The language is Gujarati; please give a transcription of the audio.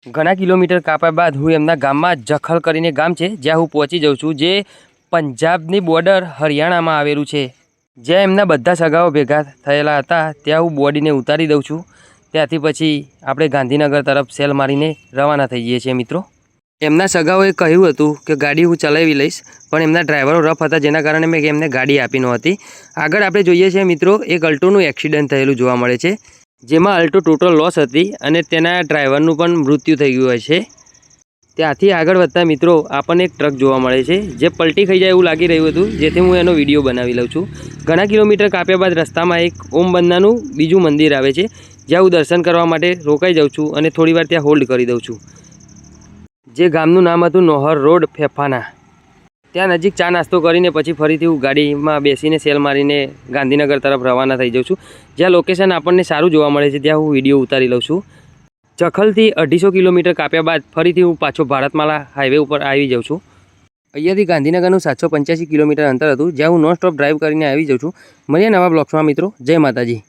ઘણા કિલોમીટર કાપ્યા બાદ હું એમના ગામમાં જખલ કરીને ગામ છે જ્યાં હું પહોંચી જાઉં છું, જે પંજાબની બોર્ડર હરિયાણામાં આવેલું છે, જ્યાં એમના બધા સગાઓ ભેગા થયેલા હતા. ત્યાં હું બોડીને ઉતારી દઉં છું. ત્યાંથી પછી આપણે ગાંધીનગર તરફ સેલ મારીને રવાના થઈ જઈએ છીએ મિત્રો. એમના સગાઓએ કહ્યું હતું કે ગાડી હું ચલાવી લઈશ, પણ એમના ડ્રાઈવરો રફ હતા, જેના કારણે મેં એમને ગાડી આપી નહોતી. આગળ આપણે જોઈએ છીએ મિત્રો, એક અલ્ટોનું એક્સિડન્ટ થયેલું જોવા મળે છે, જેમાં અલ્ટો ટોટલ લોસ હતી અને તેના ડ્રાઈવરનું પણ મૃત્યુ થઈ ગયું હોય છે. ત્યાંથી આગળ વધતા મિત્રો આપણને એક ટ્રક જોવા મળે છે, જે પલટી ખાઈ જાય એવું લાગી રહ્યું હતું, જેથી હું એનો વિડીયો બનાવી લઉં છું. ઘણા કિલોમીટર કાપ્યા બાદ રસ્તામાં એક ઓમ બંદાનું બીજું મંદિર આવે છે, જ્યાં હું દર્શન કરવા માટે રોકાઈ જાઉં છું અને થોડીવાર ત્યાં હોલ્ડ કરી દઉં છું. જે ગામનું નામ હતું નોહર રોડ ફેફાના. ત્યાં નજીક ચા નાસ્તો કરીને પછી ફરીથી હું ગાડીમાં બેસીને સેલ મારીને ગાંધીનગર તરફ રવાના થઈ જાઉં છું. જ્યાં લોકેશન આપણને સારું જોવા મળે છે ત્યાં હું વિડીયો ઉતારી લઉં છું. જખલથી 250 કિલોમીટર કાપ્યા બાદ ફરીથી હું પાછો ભારતમાલા હાઈવે ઉપર આવી જાઉં છું. અહીંયાથી ગાંધીનગરનું 785 કિલોમીટર અંતર હતું, જ્યાં હું નોન સ્ટોપ ડ્રાઈવ કરીને આવી જાઉં છું. મળીએ નવા બ્લોગ્સમાં મિત્રો. જય માતાજી.